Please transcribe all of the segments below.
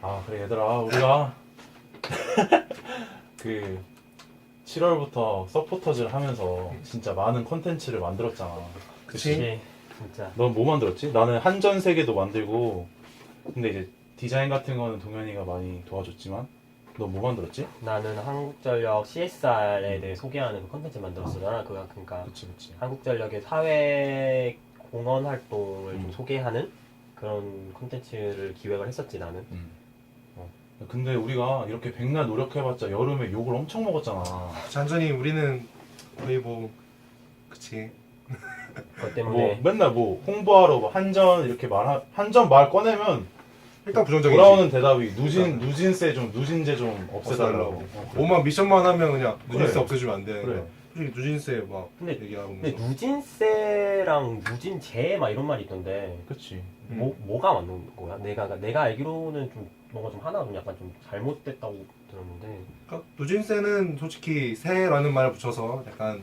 아 그래 얘들아 우리가 그 7월부터 서포터즈를 하면서 진짜 많은 컨텐츠를 만들었잖아. 그치? 진짜. 넌 뭐 만들었지? 나는 한전 세계도 만들고 근데 이제 디자인 같은 거는 동현이가 많이 도와줬지만 너 뭐 만들었지? 나는 한국전력 CSR에 대해 소개하는 그 컨텐츠 만들었었잖아. 그러니까 그치 그치. 한국전력의 사회 공헌 활동을 좀 음. 소개하는 그런 컨텐츠를 기획을 했었지 나는. 근데 우리가 이렇게 백날 노력해봤자 여름에 욕을 엄청 먹었잖아. 잔전히 우리는 거의 뭐 그치 그것 뭐 때문에 맨날 뭐 홍보하러 뭐 한전 이렇게 한전 말 꺼내면 일단 부정적이지. 돌아오는 대답이 누진세 좀 누진제 좀 없애달라고. 뭐만 미션만 하면 그냥 누진세 그래. 없애주면 안 돼. 그래. 솔직히 누진세 막 근데 얘기하고 근데 그러면서. 누진세랑 누진제 막 이런 말이 있던데 그치. 뭐가 맞는 거야? 내가 알기로는 좀 뭔가 좀 하나 좀 약간 좀 잘못됐다고 들었는데. 그러니까 누진세는 솔직히 세라는 말을 붙여서 약간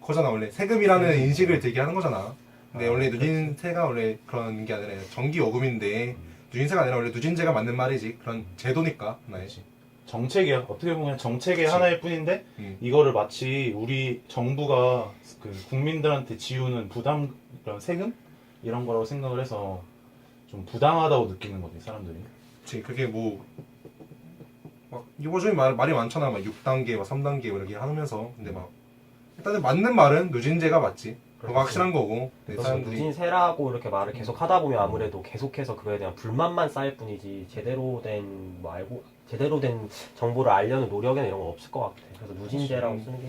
거잖아 원래 세금이라는 인식을 들게 하는 거잖아. 근데 아, 원래 누진세가 원래 그런 게 아니라 전기 요금인데 누진세가 아니라 원래 누진제가 맞는 말이지. 그런 제도니까 하나의. 그치. 정책이야. 어떻게 보면 정책의 그치. 하나일 뿐인데 음. 이거를 마치 우리 정부가 그 국민들한테 지우는 부담 그런 세금 이런 거라고 생각을 해서 좀 부당하다고 느끼는 거지 사람들이. 그치 그게 뭐 막 요즘에 말이 많잖아. 막 6단계, 막 3단계 이렇게 하면서 근데 막 일단은 맞는 말은 누진제가 맞지. 그거 그렇지. 확실한 거고. 근데 그래서 사람들이 누진세라고 이렇게 말을 계속 하다 보면 아무래도 계속해서 그거에 대한 불만만 쌓일 뿐이지 제대로 된 뭐 알고 제대로 된 정보를 알려는 노력이나 이런 건 없을 것 같아. 그래서 누진제라고 그치. 쓰는 게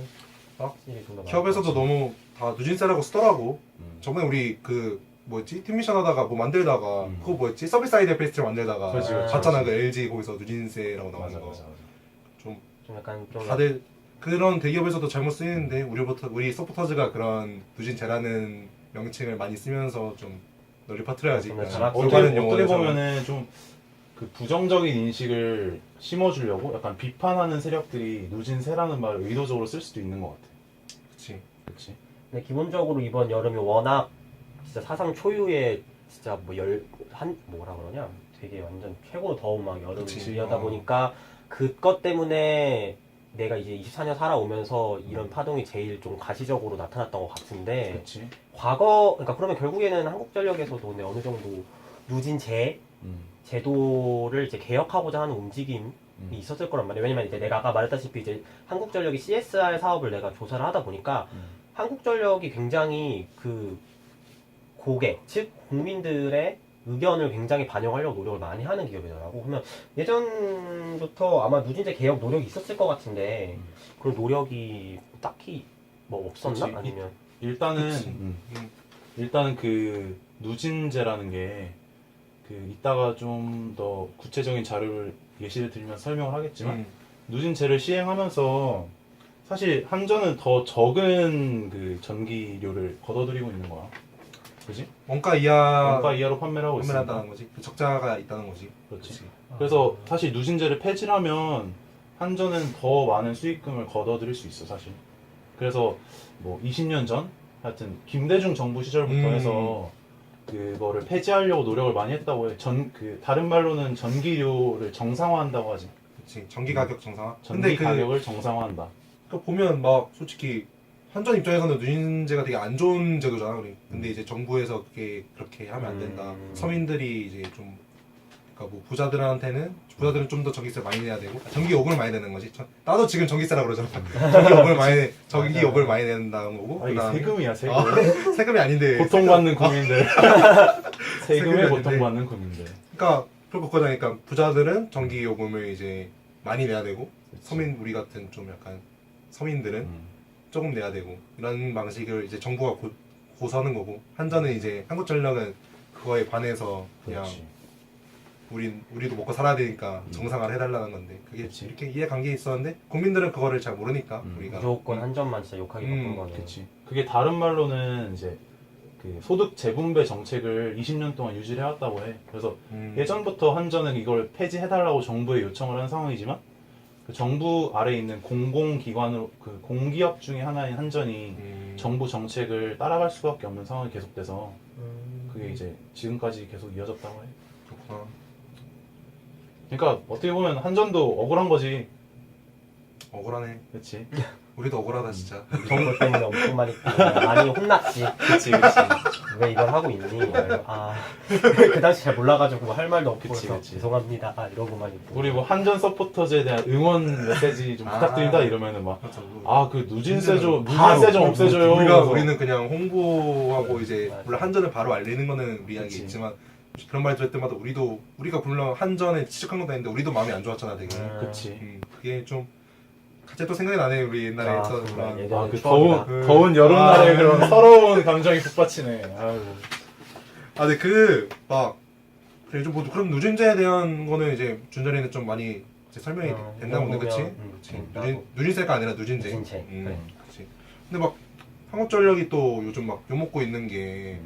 어? 확실히 좀더 기업에서도 너무 다 누진세라고 쓰더라고. 음. 저번에 우리 그 뭐였지? 팀미션 하다가 뭐 만들다가 그거 뭐였지? 서비스 아이디어 페스티벌 만들다가 그렇지, 그렇지, 봤잖아. 그 그렇지. LG 거기서 누진세라고 나오는 거. 좀 좀 약간 좀 다들 그런 대기업에서도 잘못 쓰이는데 우리 서포터즈가 그런 누진제라는 명칭을 많이 쓰면서 좀 널리 퍼뜨려야지. 좀 더 그냥 잘할 수 올바른 어떻게 용어에서. 보면은 좀 그 부정적인 인식을 심어주려고 약간 비판하는 세력들이 누진세라는 말을 의도적으로 쓸 수도 있는 것 같아. 그치. 그렇지. 근데 기본적으로 이번 여름이 워낙 진짜 사상 초유의 진짜 뭐라 그러냐 되게 완전 최고 더운 막 그치. 여름이다 보니까 그것 때문에 내가 이제 24년 살아오면서 이런 파동이 제일 좀 가시적으로 나타났던 것 같은데 그렇지. 그러니까 그러면 결국에는 한국전력에서도 근데 어느 정도 누진제 제도를 이제 개혁하고자 하는 움직임이 있었을 거란 말이에요. 왜냐면 이제 내가 아까 말했다시피 이제 한국전력이 CSR 사업을 내가 조사를 하다 보니까 한국전력이 굉장히 그 고객, 즉 국민들의 의견을 굉장히 반영하려고 노력을 많이 하는 기업이더라고. 그러면 예전부터 아마 누진제 개혁 노력이 있었을 것 같은데 그런 노력이 딱히 뭐 없었나? 그치. 아니면 일단은 그치. 일단은 그 누진제라는 게 그 이따가 좀 더 구체적인 자료를 예시를 들면서 설명을 하겠지만 누진제를 시행하면서 사실 한전은 더 적은 그 전기료를 걷어들이고 있는 거야. 그지? 원가 이하 원가 이하로 판매를 하고 있으니까. 판매한다는 거지. 그 적자가 있다는 거지. 그렇지. 그래서 사실 누진제를 폐지를 하면 한전은 더 많은 수익금을 걷어들일 수 있어 사실. 그래서 뭐 20년 전 하여튼 김대중 정부 시절부터 해서 그거를 폐지하려고 노력을 많이 했다고 해. 다른 말로는 전기료를 정상화한다고 하지. 그치. 전기 가격 정상화. 전기 근데 가격을 정상화한다. 그 보면 막 솔직히 한전 입장에서는 누진제가 되게 안 좋은 제도잖아, 우리. 근데 이제 정부에서 그게 그렇게 하면 안 된다. 서민들이 이제 좀 그러니까 뭐 부자들은 좀 더 전기세 많이 내야 되고 전기 요금을 많이 내는 거지. 나도 지금 전기세라 그러잖아. 전기 요금을 많이 낸다는 거고. 아, 이게 그다음에 세금이야 세금. 세금이 아닌데. 고통받는 국민들. 세금에 세금이 고통받는 국민들. 그러니까 그러니까 부자들은 전기 요금을 이제 많이 내야 되고 우리 같은 좀 약간 서민들은 조금 내야 되고 이런 방식을 이제 정부가 고서하는 거고 한전은 이제 한국전력은 그거에 반해서 그냥 그렇지. 우리도 먹고 살아야 되니까 정상화를 해달라는 건데 그게 그치. 이렇게 이해관계 있었는데 국민들은 그거를 잘 모르니까 우리가 무조건 한전만 진짜 욕하기 바쁜 거네. 그치. 그게 다른 말로는 이제 그 소득 재분배 정책을 20년 동안 유지를 해왔다고 해. 그래서 예전부터 한전은 이걸 폐지해달라고 정부에 요청을 한 상황이지만 그 정부 아래에 있는 공공기관으로 그 공기업 중에 하나인 한전이 정부 정책을 따라갈 수밖에 없는 상황이 계속돼서 그게 이제 지금까지 계속 이어졌다고 해. 그렇구나. 그러니까 어떻게 보면 한전도 억울한 거지. 억울하네. 그렇지. 우리도 억울하다 진짜. 정보 때문에 엄청 많이 혼났지. 그렇지, 그렇지. 왜 이걸 하고 있니? 그 당시 잘 몰라가지고 할 말도 없고 그치, 그래서 그치. 죄송합니다. 이러고만 있고. 우리 뭐 한전 서포터즈에 대한 응원 메시지 좀 부탁드린다 이러면은 막 맞아. 그 누진세 좀 바로 없애줘요. 우리는 그냥 홍보하고 맞아. 이제 맞아. 물론 한전을 바로 알리는 거는 우리 한게 그치. 있지만 그런 말 들을 때마다 우리가 물론 한전에 지적한 것도 아닌데 우리도 마음이 안 좋았잖아 되게. 그치. 그게 좀 갑자기 또 생각이 나네 우리 옛날에 했던 정말 그런. 예전에 그 추억이다. 더운 여름날에 그런 서러운 감정이 북받치네. 아유. 근데 그막 그래 좀뭐 그럼 누진제에 대한 거는 이제 준전이는 좀 많이 이제 설명이 됐나 보네, 그치? 그치. 누진세가 아니라 누진제. 누진제, 그래. 그치. 근데 막 한국전력이 또 요즘 막 욕먹고 있는 게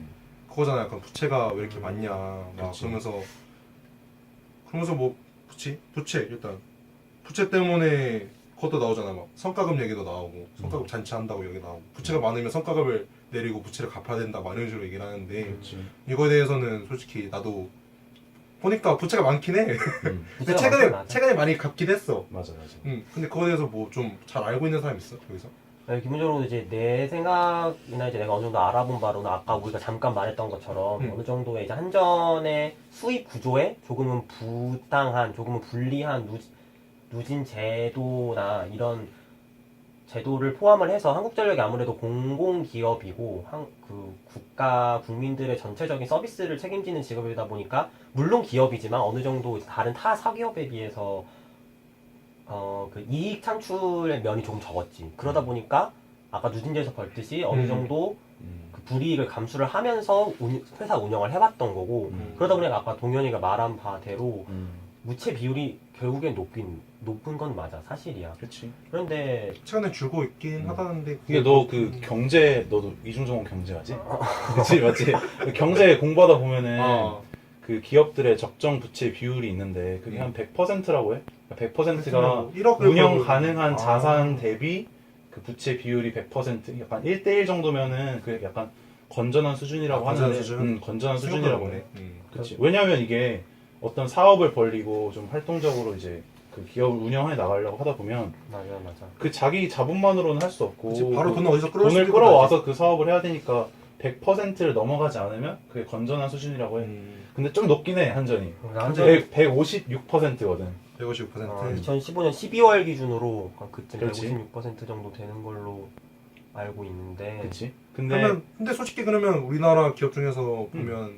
그거잖아. 약간 부채가 왜 이렇게 많냐. 막 그치. 그러면서 뭐 부채 일단 부채 때문에 그것도 나오잖아. 막 성과급 얘기도 나오고 성과급 잔치한다고 여기 나오고 부채가 많으면 성과급을 내리고 부채를 갚아야 된다. 막 이런 식으로 얘기를 하는데 그렇지. 이거에 대해서는 솔직히 나도 보니까 부채가 많긴 해. 근데 부채가 많긴 맞아. 최근에 많이 갚긴 했어. 맞아. 근데 그거에 대해서 뭐 좀 잘 알고 있는 사람 있어? 여기서? 기본적으로 이제 내 생각이나 이제 내가 어느 정도 알아본 바로는 아까 우리가 잠깐 말했던 것처럼 어느 정도의 이제 한전의 수익 구조에 조금은 부당한, 조금은 불리한 누진 제도나 이런 제도를 포함을 해서 한국전력이 아무래도 공공기업이고 그 국가 국민들의 전체적인 서비스를 책임지는 직업이다 보니까 물론 기업이지만 어느 정도 다른 타 사기업에 비해서 그 이익 창출의 면이 조금 적었지. 그러다 보니까 아까 누진제에서 벌듯이 어느 정도 그 불이익을 감수를 하면서 회사 운영을 해왔던 거고 그러다 보니까 아까 동현이가 말한 바대로 무채 비율이 결국엔 높은 건 맞아. 사실이야. 그렇지. 그런데 최근에 줄고 있긴 하다는데 이게 너 그 경제 너도 이중전공 경제하지? 그치 맞지? 경제 공부하다 보면은 그 기업들의 적정 부채 비율이 있는데 그게 한 100%라고 해. 100%가 1억 운영 가능한 자산 대비 그 부채 비율이 100% 약간 1대1 정도면은 그 약간 건전한 수준이라고 건전한 하는데 수준? 건전한 수준이라고 해. 음. 그렇지. 왜냐면 이게 어떤 사업을 벌리고 좀 활동적으로 이제 그 기업을 운영해 나가려고 하다 보면 맞아. 그 자기 자본만으로는 할 수 없고 그치, 바로 돈을 어디서 끌어올 돈을 수도 끌어와서 그 사업을 해야 되니까 100%를 넘어가지 않으면 그게 건전한 수준이라고 해. 근데 좀 높긴 해 한전이. 한전 156%거든. 150%. 2015년 12월 기준으로 그쯤 그렇지. 156% 정도 되는 걸로 알고 있는데. 그렇지. 근데 솔직히 그러면 우리나라 기업 중에서 보면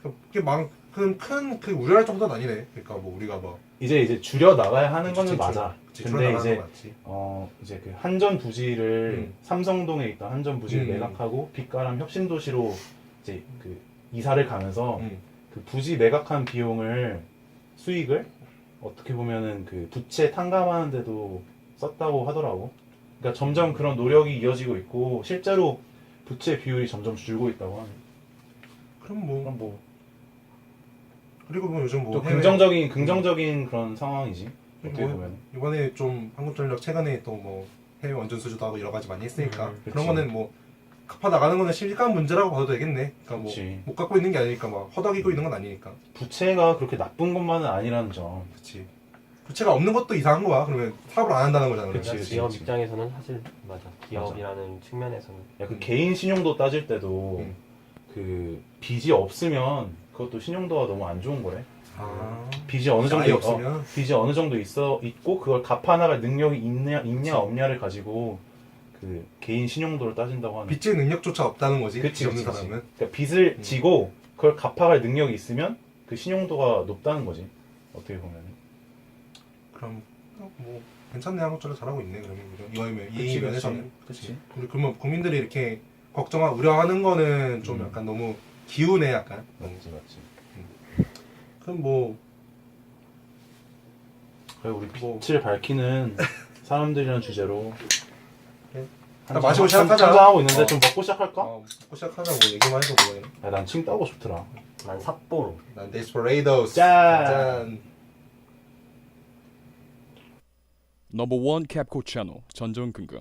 그게 만큼 큰 우려할 정도는 아니네. 그러니까 뭐 우리가 막 이제 줄여 나가야 하는 거는 맞아. 그치, 근데 이제 맞지. 이제 그 한전 부지를 삼성동에 있던 한전 부지를 음. 매각하고 빛가람 혁신도시로 이제 그 이사를 가면서 음. 그 부지 매각한 비용을 수익을 어떻게 보면은 그 부채 탕감하는데도 썼다고 하더라고. 그러니까 점점 그런 노력이 이어지고 있고 실제로 부채 비율이 점점 줄고 있다고 하네. 그럼 뭐 그럼 뭐 그리고 뭐 요즘 뭐 또 해외- 긍정적인 그런 상황이지. 어떻게 뭐 보면. 이번에 좀 한국전력 최근에 또 뭐 해외 원전 수주도 하고 여러 가지 많이 했으니까 그런 그치. 거는 뭐 갚아 나가는 거는 심각한 문제라고 봐도 되겠네. 그러니까 그치. 뭐 못 갖고 있는 게 아니니까 막 허덕이고 있는 건 아니니까. 부채가 그렇게 나쁜 것만은 아니라는 점. 그렇지. 부채가 없는 것도 이상한 거야. 그러면 사업을 안 한다는 거잖아. 그치, 그러면. 그치. 기업 입장에서는 사실 맞아. 기업이라는 측면에서는. 야, 그 개인 신용도 따질 때도 그 빚이 없으면 그것도 신용도가 너무 안 좋은 거래. 빚이 어느 정도 아예 없으면 빚이 어느 정도 있고 그걸 갚아 나갈 능력이 있냐 그치. 없냐를 가지고 그 개인 신용도를 따진다고 하는. 빚질 능력조차 없다는 거지. 그치, 빚이 없는 그치, 사람은. 그러니까 빚을 지고 그걸 갚아갈 능력이 있으면 그 신용도가 높다는 거지. 어떻게 보면. 그럼 뭐 괜찮네. 한국전력 잘하고 있네. 그러면 이거면 그치, 이 면에서는. 그치. 우리 그러면 국민들이 이렇게 우려하는 거는 좀 약간 너무 기우네 약간. 맞지. 그럼 뭐 그래 우리 빛을 밝히는 사람들이라는 주제로 나 마시고 시작하자. 한잔하고 있는데 좀 먹고 시작할까? 먹고 시작하자고 얘기만 해서 뭐해. 야, 난 침 따고 싶더라. 난 삿포로. 난 데스퍼레이도스. 짠. 넘버 원 캡코 채널 전전긍긍